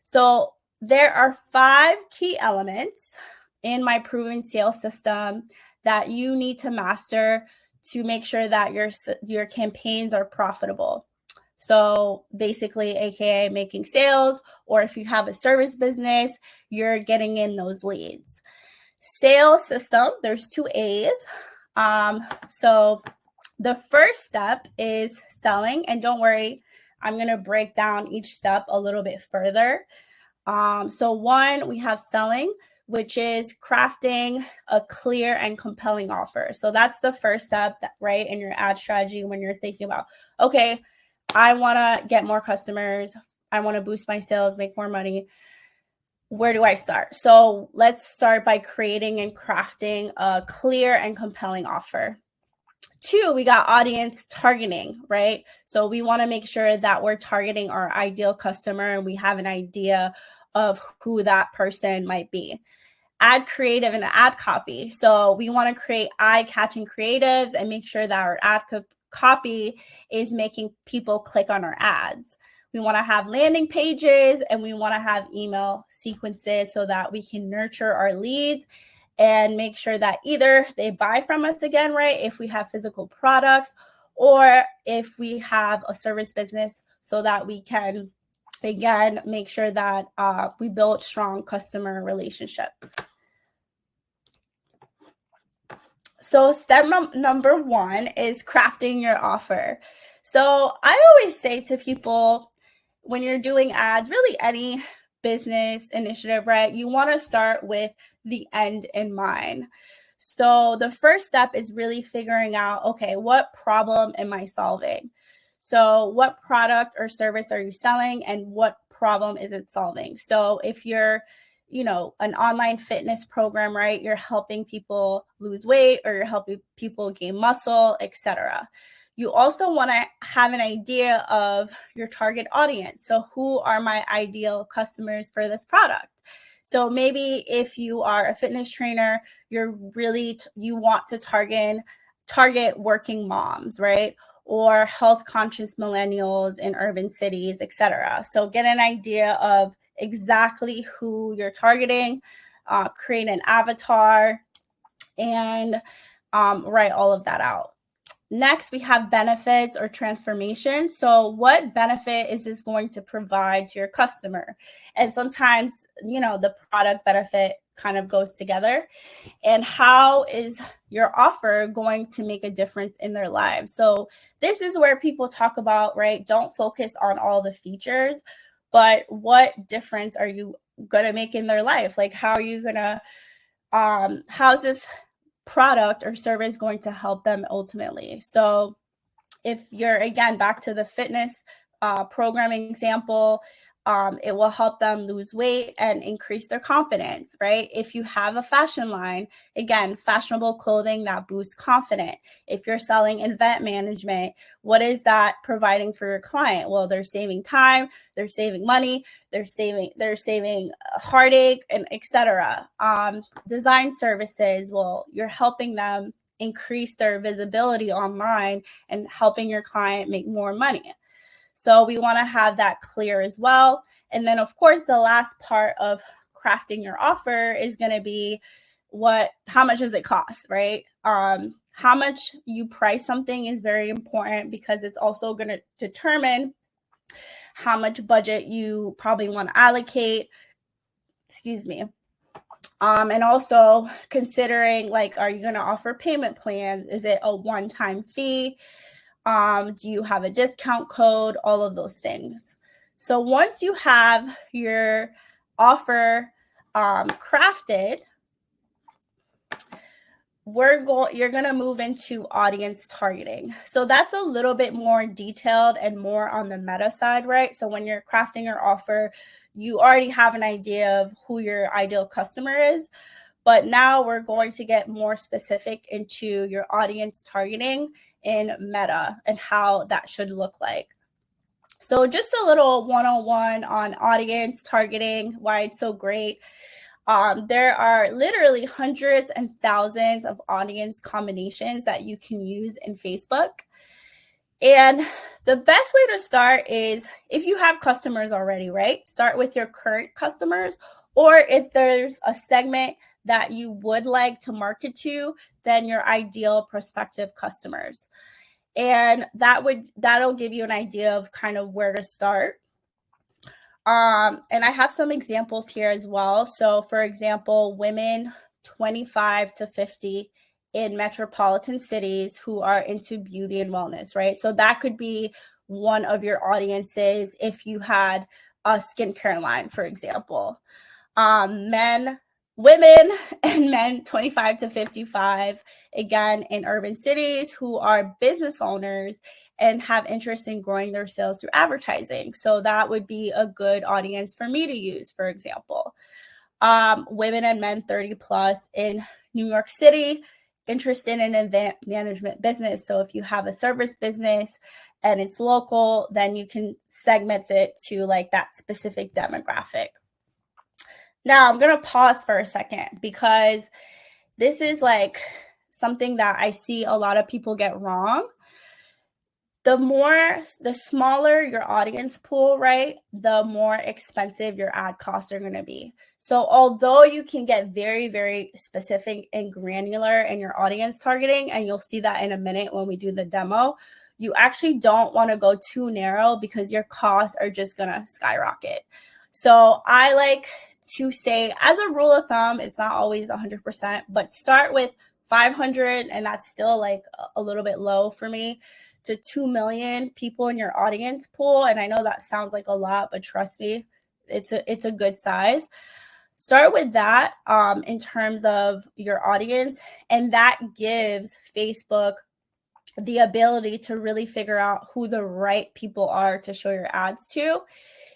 So there are 5 key elements in my proven sales system that you need to master to make sure that your campaigns are profitable. So basically, AKA making sales, or if you have a service business, you're getting in those leads. Sales system, there's 2 A's. So the first step is selling, and don't worry, I'm going to break down each step a little bit further. So 1, we have selling, which is crafting a clear and compelling offer. So that's the first step, right, in your ad strategy when you're thinking about, okay, I want to get more customers. I want to boost my sales, make more money. Where do I start? So let's start by creating and crafting a clear and compelling offer. 2, we got audience targeting, right? So we want to make sure that we're targeting our ideal customer and we have an idea of who that person might be. Ad creative and ad copy. So we want to create eye-catching creatives and make sure that our ad copy is making people click on our ads. We want to have landing pages and we want to have email sequences so that we can nurture our leads and make sure that either they buy from us again, right, if we have physical products, or if we have a service business, so that we can, again, make sure that we build strong customer relationships. So step number 1 is crafting your offer. So I always say to people, when you're doing ads, really any business initiative, right, you want to start with the end in mind. So the first step is really figuring out, okay, what problem am I solving? So what product or service are you selling and what problem is it solving? So if you're, an online fitness program, right, you're helping people lose weight or you're helping people gain muscle, etc. You also want to have an idea of your target audience. So who are my ideal customers for this product? So maybe if you are a fitness trainer, you want to target working moms, right? Or health conscious millennials in urban cities, etc. So get an idea of exactly who you're targeting, create an avatar, and write all of that out. Next, we have benefits or transformation. So what benefit is this going to provide to your customer? And sometimes, the product benefit kind of goes together. And how is your offer going to make a difference in their lives? So this is where people talk about, right, don't focus on all the features, but what difference are you going to make in their life? Like, how are you going to, how's this product or service going to help them ultimately? So if you're, again, back to the fitness programming example, it will help them lose weight and increase their confidence, right? If you have a fashion line, again, fashionable clothing that boosts confidence. If you're selling event management, what is that providing for your client? Well, they're saving time, they're saving money, they're saving heartache, and etc. Design services, well, you're helping them increase their visibility online and helping your client make more money. So we want to have that clear as well. And then, of course, the last part of crafting your offer is going to be how much does it cost, right? How much you price something is very important because it's also going to determine how much budget you probably want to allocate. And also considering, like, are you going to offer payment plans? Is it a one-time fee? Do you have a discount code? All of those things. So once you have your offer crafted, you're going to move into audience targeting. So that's a little bit more detailed and more on the meta side, right? So when you're crafting your offer, you already have an idea of who your ideal customer is. But now we're going to get more specific into your audience targeting in Meta and how that should look like. So just a little one-on-one on audience targeting, why it's so great. There are literally hundreds and thousands of audience combinations that you can use in Facebook. And the best way to start is if you have customers already, right? Start with your current customers, or if there's a segment that you would like to market to, then your ideal prospective customers. And that'll give you an idea of kind of where to start. And I have some examples here as well. So for example, women 25 to 50 in metropolitan cities who are into beauty and wellness, right? So that could be one of your audiences if you had a skincare line, for example. Women and men 25 to 55, again, in urban cities who are business owners and have interest in growing their sales through advertising. So that would be a good audience for me to use, for example. Women and men 30 plus in New York City, interested in event management business. So if you have a service business and it's local, then you can segment it to like that specific demographic. Now I'm going to pause for a second because this is like something that I see a lot of people get wrong. The smaller your audience pool, right, the more expensive your ad costs are going to be. So although you can get very, very specific and granular in your audience targeting, and you'll see that in a minute when we do the demo, you actually don't want to go too narrow because your costs are just going to skyrocket. So I like to say, as a rule of thumb, it's not always 100%, but start with 500, and that's still like a little bit low for me, to 2 million people in your audience pool. And I know that sounds like a lot, but trust me, it's a good size. Start with that in terms of your audience, and that gives Facebook the ability to really figure out who the right people are to show your ads to.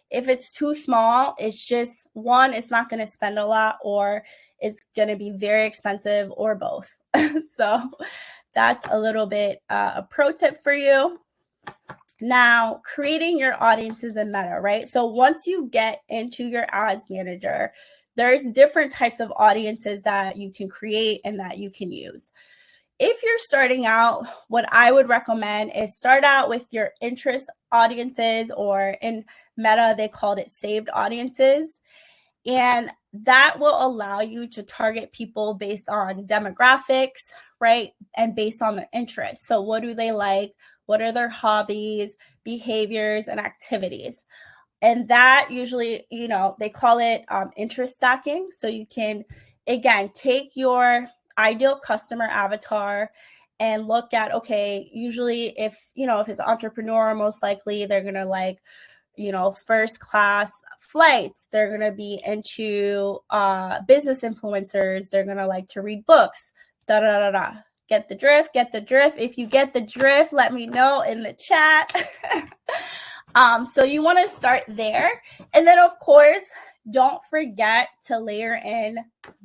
If it's too small, it's just one, it's not going to spend a lot, or it's going to be very expensive, or both. So that's a little bit a pro tip for you. Now, creating your audiences in Meta, right? So once you get into your ads manager, there's different types of audiences that you can create and that you can use. If you're starting out, what I would recommend is start out with your interest audiences, or in Meta, they called it saved audiences. And that will allow you to target people based on demographics, right? And based on their interests. So what do they like? What are their hobbies, behaviors, and activities? And that usually, they call it interest stacking. So you can, again, take your ideal customer avatar and look at, okay, usually if it's an entrepreneur, most likely they're going to like, first class flights. They're going to be into business influencers. They're going to like to read books, Get the drift. If you get the drift, let me know in the chat. So you want to start there. And then of course, don't forget to layer in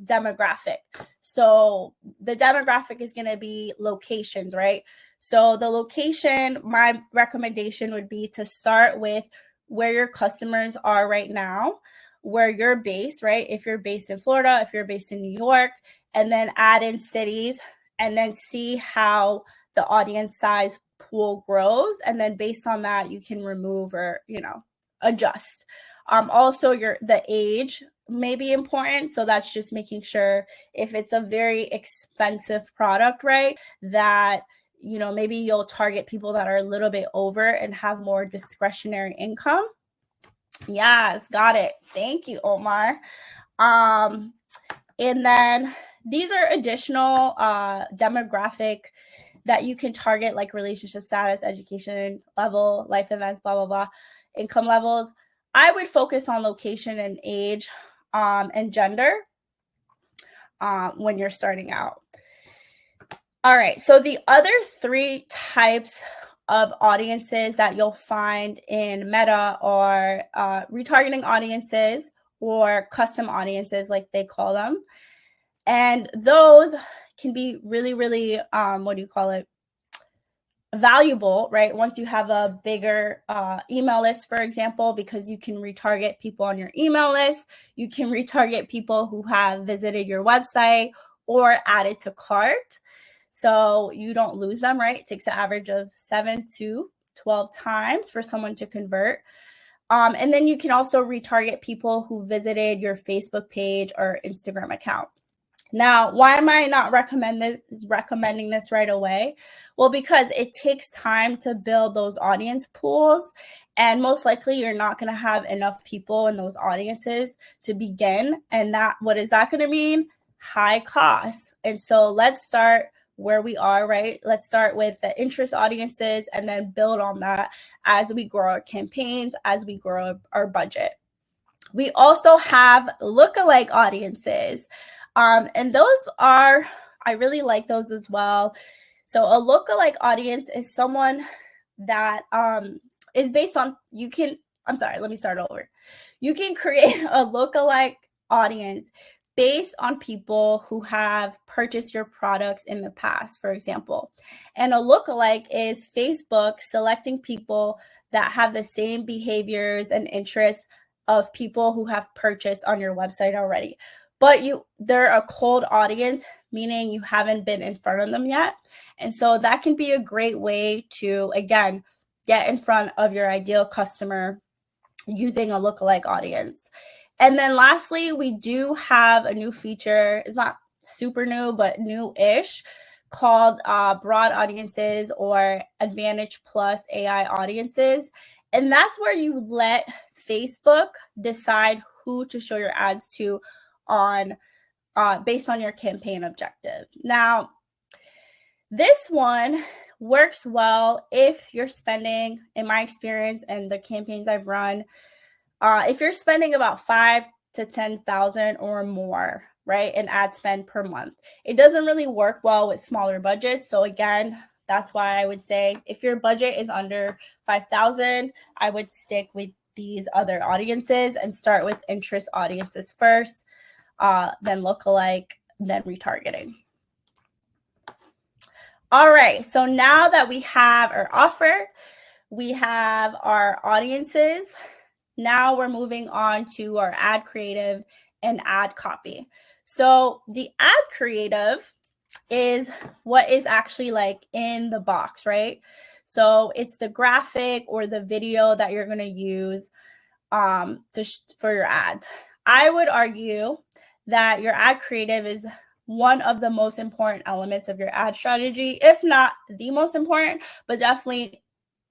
demographic. So the demographic is going to be locations, right? So the location, my recommendation would be to start with where your customers are right now, where you're based, right? If you're based in Florida, if you're based in New York, and then add in cities, and then see how the audience size pool grows. And then based on that, you can remove or, adjust. Also, the age may be important. So that's just making sure if it's a very expensive product, right, that, maybe you'll target people that are a little bit over and have more discretionary income. Yes, got it. Thank you, Omar. And then these are additional demographic that you can target, like relationship status, education level, life events, blah, blah, blah, income levels. I would focus on location and age and gender when you're starting out. All right, so the other 3 types of audiences that you'll find in Meta are retargeting audiences, or custom audiences, like they call them. And those can be really, really, valuable, right? Once you have a bigger email list, for example, because you can retarget people on your email list. You can retarget people who have visited your website or added to cart. so you don't lose them, right? It takes an average of 7 to 12 times for someone to convert. And then you can also retarget people who visited your Facebook page or Instagram account. Now, why am I not recommending this right away? Well, because it takes time to build those audience pools, and most likely you're not going to have enough people in those audiences to begin. And what is that going to mean? High costs. And so let's start where we are, right? Let's start with the interest audiences and then build on that as we grow our campaigns, as we grow our budget. We also have lookalike audiences. And those I really like those as well. So a lookalike audience is someone that is based on, you can create a lookalike audience based on people who have purchased your products in the past, for example. And a lookalike is Facebook selecting people that have the same behaviors and interests of people who have purchased on your website already. But they're a cold audience, meaning you haven't been in front of them yet. And so that can be a great way to, again, get in front of your ideal customer using a lookalike audience. And then lastly, we do have a new feature. It's not super new, but new-ish, called broad audiences or Advantage Plus AI audiences. And that's where you let Facebook decide who to show your ads to based on your campaign objective. Now, this one works well if you're spending, in my experience and the campaigns I've run, if you're spending about $5,000 to $10,000 or more, right, in ad spend per month. It doesn't really work well with smaller budgets. So again, that's why I would say if your budget is under $5,000, I would stick with these other audiences and start with interest audiences first, then lookalike, then retargeting. All right, so now that we have our offer, we have our audiences, now we're moving on to our ad creative and ad copy. So the ad creative is what is actually like in the box, right? So it's the graphic or the video that you're going to use for your ads. I would argue that your ad creative is one of the most important elements of your ad strategy, if not the most important, but definitely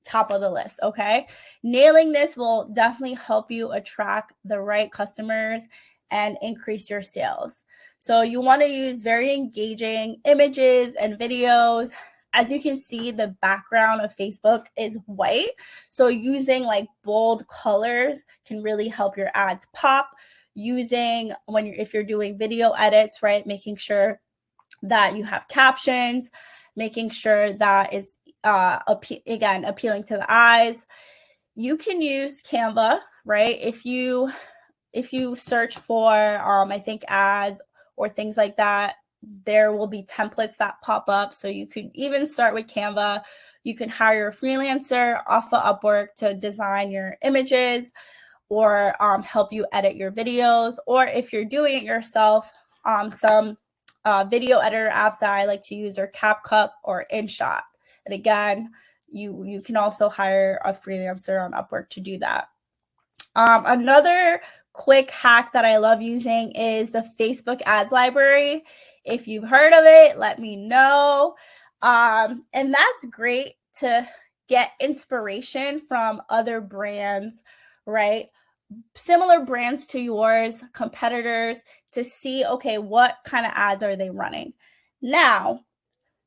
top of the list, okay? Nailing this will definitely help you attract the right customers and increase your sales. So you want to use very engaging images and videos. As you can see, the background of Facebook is white. So using like bold colors can really help your ads pop. If you're doing video edits, right, making sure that you have captions, making sure that it's appealing to the eyes. You can use Canva, right? If you search for I think ads or things like that, there will be templates that pop up. So you could even start with Canva. You can hire a freelancer off of Upwork to design your images or help you edit your videos. Or if you're doing it yourself, some video editor apps that I like to use are CapCut or InShot. And again, you can also hire a freelancer on Upwork to do that. Another quick hack that I love using is the Facebook ads library. If you've heard of it, let me know. And that's great to get inspiration from other brands, right? Similar brands to yours, competitors, to see, okay, what kind of ads are they running? Now,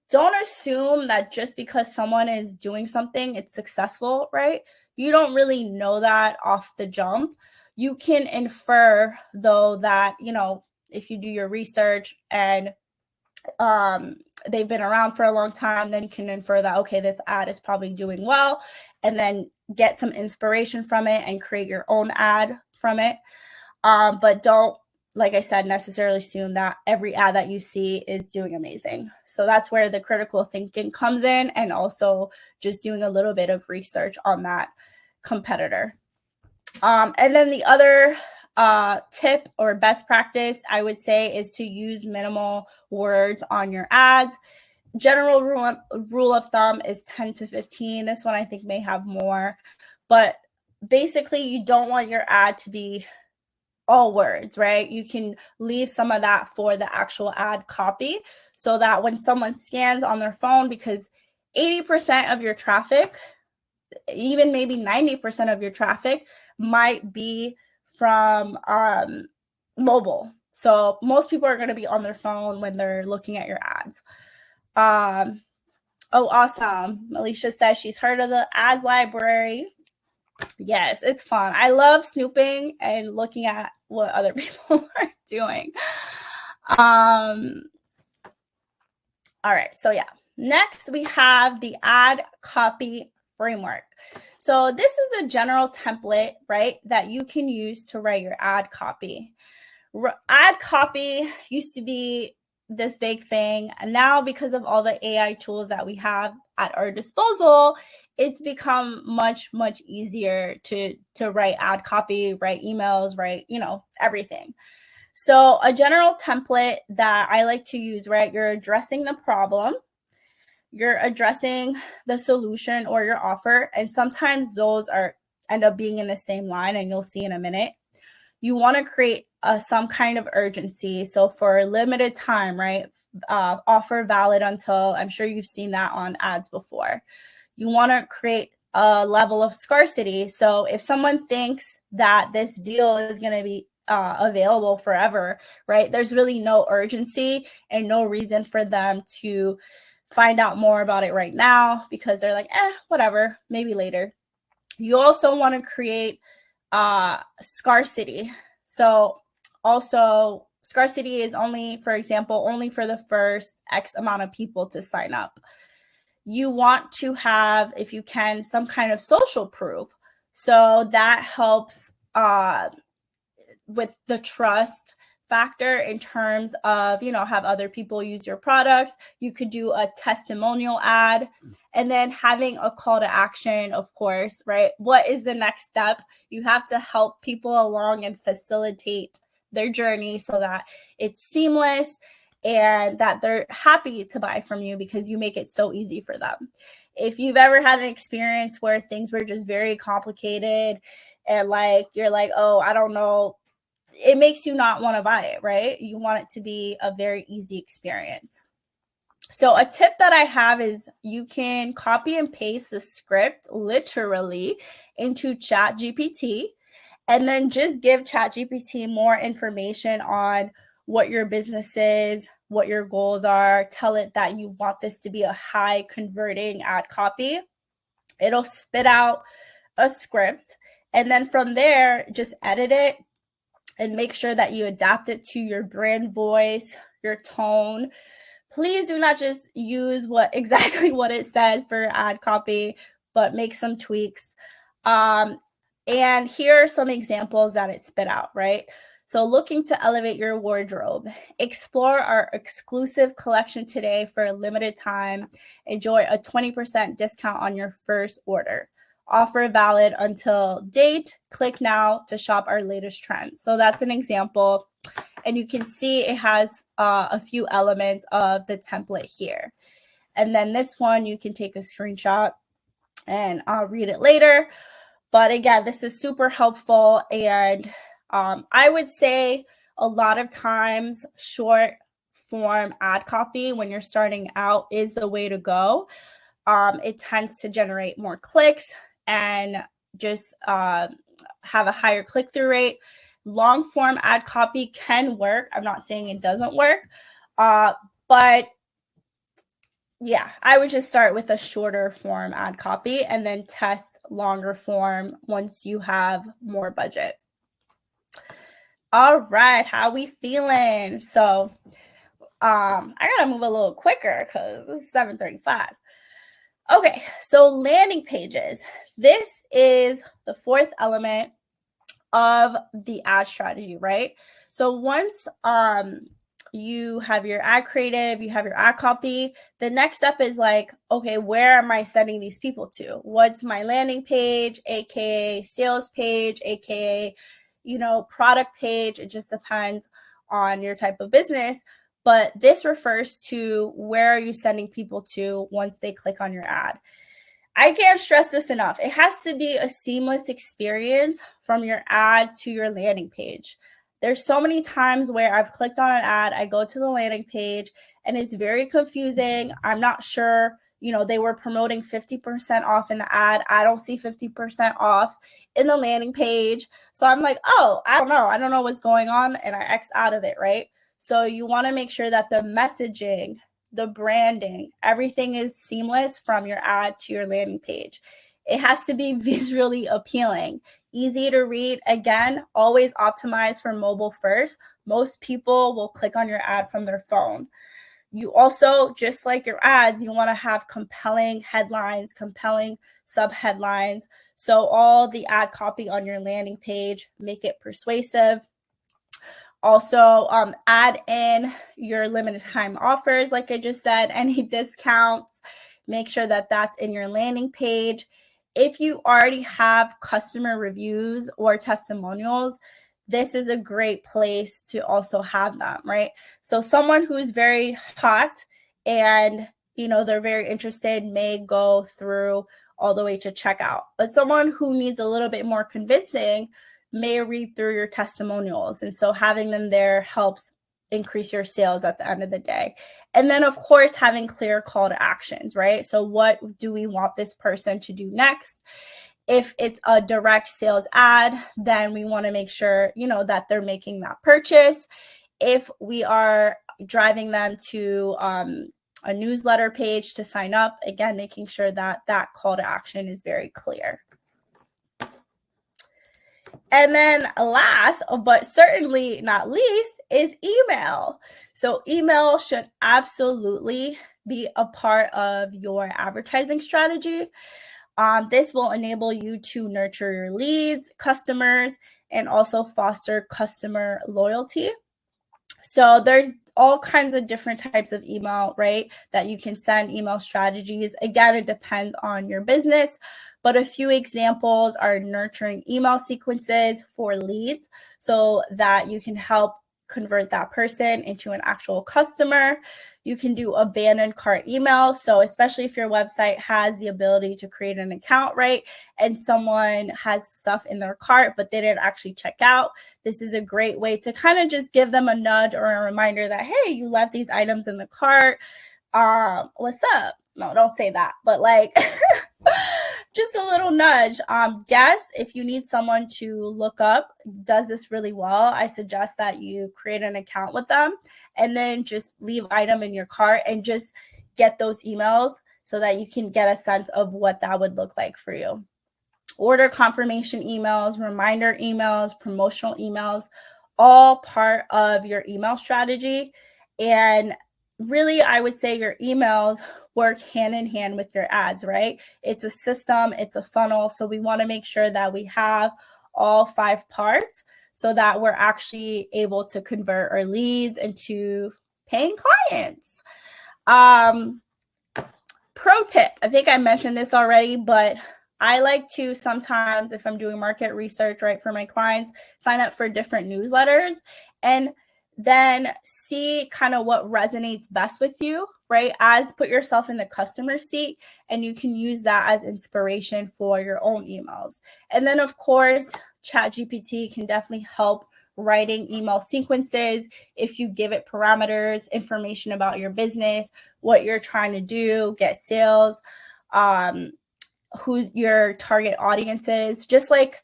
don't assume that just because someone is doing something, it's successful, right? You don't really know that off the jump. You can infer, though, that, if you do your research and they've been around for a long time, then you can infer that, okay, this ad is probably doing well, and then get some inspiration from it and create your own ad from it. But don't, like I said, necessarily assume that every ad that you see is doing amazing. So that's where the critical thinking comes in, and also just doing a little bit of research on that competitor. And then the other tip or best practice I would say is to use minimal words on your ads, general rule of thumb is 10 to 15. This one I think may have more, but basically you don't want your ad to be all words, right? You can leave some of that for the actual ad copy so that when someone scans on their phone, because 80% of your traffic, even maybe 90% of your traffic might be from mobile. So most people are going to be on their phone when they're looking at your ads. Oh, awesome. Alicia says she's heard of the ads library. Yes, it's fun. I love snooping and looking at what other people are doing. All right, so yeah. Next, we have the ad copy framework. So this is a general template, right, that you can use to write your ad copy. Ad copy used to be this big thing, and now because of all the AI tools that we have at our disposal, it's become much easier to write ad copy, write emails, write, everything. So a general template that I like to use, right? You're addressing the problem, you're addressing the solution or your offer, and sometimes those end up being in the same line, and you'll see in a minute. You want to create some kind of urgency. So for a limited time, right? Offer valid until, I'm sure you've seen that on ads before. You want to create a level of scarcity. So if someone thinks that this deal is going to be available forever, right? There's really no urgency and no reason for them to find out more about it right now because they're like, whatever, maybe later. You also want to create scarcity. So also scarcity is only, for example, only for the first X amount of people to sign up. You want to have, if you can, some kind of social proof. So that helps with the trust factor in terms of, have other people use your products. You could do a testimonial ad, and then having a call to action, of course, right? What is the next step? You have to help people along and facilitate their journey so that it's seamless and that they're happy to buy from you because you make it so easy for them. If you've ever had an experience where things were just very complicated and you're like, oh, I don't know, it makes you not want to buy it, right? You want it to be a very easy experience. So a tip that I have is you can copy and paste the script literally into ChatGPT and then just give ChatGPT more information on what your business is, what your goals are. Tell it that you want this to be a high converting ad copy. It'll spit out a script. And then from there, just edit it and make sure that you adapt it to your brand voice, your tone. Please do not just use exactly what it says for your ad copy, but make some tweaks. And here are some examples that it spit out, right? So looking to elevate your wardrobe. Explore our exclusive collection today for a limited time. Enjoy a 20% discount on your first order. Offer valid until date. Click now to shop our latest trends. So that's an example. And you can see it has a few elements of the template here. And then this one, you can take a screenshot and I'll read it later. But again, this is super helpful. And I would say a lot of times short form ad copy when you're starting out is the way to go. It tends to generate more clicks and just have a higher click-through rate. Long form ad copy can work. I'm not saying it doesn't work, but yeah, I would just start with a shorter form ad copy and then test longer form once you have more budget. All right, how we feeling? So I gotta move a little quicker because it's 7:35. Okay, so landing pages. This is the fourth element of the ad strategy, right? So once you have your ad creative, you have your ad copy, the next step is okay, where am I sending these people to? What's my landing page, aka sales page, aka product page? It just depends on your type of business. but this refers to where are you sending people to once they click on your ad. I can't stress this enough. It has to be a seamless experience from your ad to your landing page. There's so many times where I've clicked on an ad, I go to the landing page, and it's very confusing. I'm not sure, they were promoting 50% off in the ad. I don't see 50% off in the landing page. So I'm like, oh, I don't know what's going on, and I X out of it, right? So you want to make sure that the messaging, the branding, everything is seamless from your ad to your landing page. It has to be visually appealing, easy to read. Again, always optimize for mobile first. Most people will click on your ad from their phone. You also, just like your ads, you want to have compelling headlines, compelling subheadlines. So all the ad copy on your landing page, make it persuasive. Also, add in your limited time offers, like I just said, any discounts. Make sure that that's in your landing page. If you already have customer reviews or testimonials, this is a great place to also have them, right? So someone who's very hot and they're very interested may go through all the way to checkout. But someone who needs a little bit more convincing may read through your testimonials. And so having them there helps increase your sales at the end of the day. And then, of course, having clear call to actions, right? So what do we want this person to do next? If it's a direct sales ad, then we want to make sure, that they're making that purchase. If we are driving them to a newsletter page to sign up, again, making sure that that call to action is very clear. And then last, but certainly not least, is email. So email should absolutely be a part of your advertising strategy. This will enable you to nurture your leads, customers, and also foster customer loyalty. So there's all kinds of different types of email, right, that you can send email strategies. Again, it depends on your business, but a few examples are nurturing email sequences for leads so that you can help convert that person into an actual customer. You can do abandoned cart email. So especially if your website has the ability to create an account, right, and someone has stuff in their cart, but they didn't actually check out, this is a great way to kind of just give them a nudge or a reminder that, hey, you left these items in the cart. What's up? No, don't say that, but like just a little nudge. Guess if you need someone to look up, does this really well, I suggest that you create an account with them and then just leave item in your cart and just get those emails so that you can get a sense of what that would look like for you. Order confirmation emails, reminder emails, promotional emails, all part of your email strategy. And really, I would say your emails work hand in hand with your ads, right? It's a system, it's a funnel. So we want to make sure that we have all 5 parts so that we're actually able to convert our leads into paying clients. Pro tip, I think I mentioned this already, but I like to sometimes, if I'm doing market research, right, for my clients, sign up for different newsletters and then see kind of what resonates best with you, right? As put yourself in the customer seat, and you can use that as inspiration for your own emails. And then, of course, ChatGPT can definitely help writing email sequences if you give it parameters, information about your business, what you're trying to do, get sales, who your target audience is, just like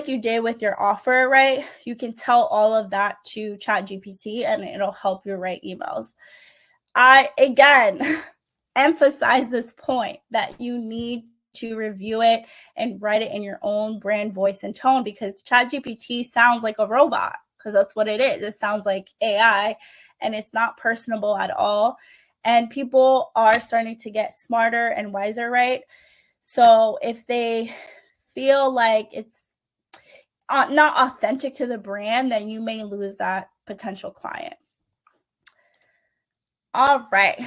you did with your offer, right? You can tell all of that to ChatGPT and it'll help you write emails. I, again, emphasize this point that you need to review it and write it in your own brand voice and tone, because ChatGPT sounds like a robot, because that's what it is. It sounds like AI and it's not personable at all. And people are starting to get smarter and wiser, right? So if they feel like it's not authentic to the brand, then you may lose that potential client. All right.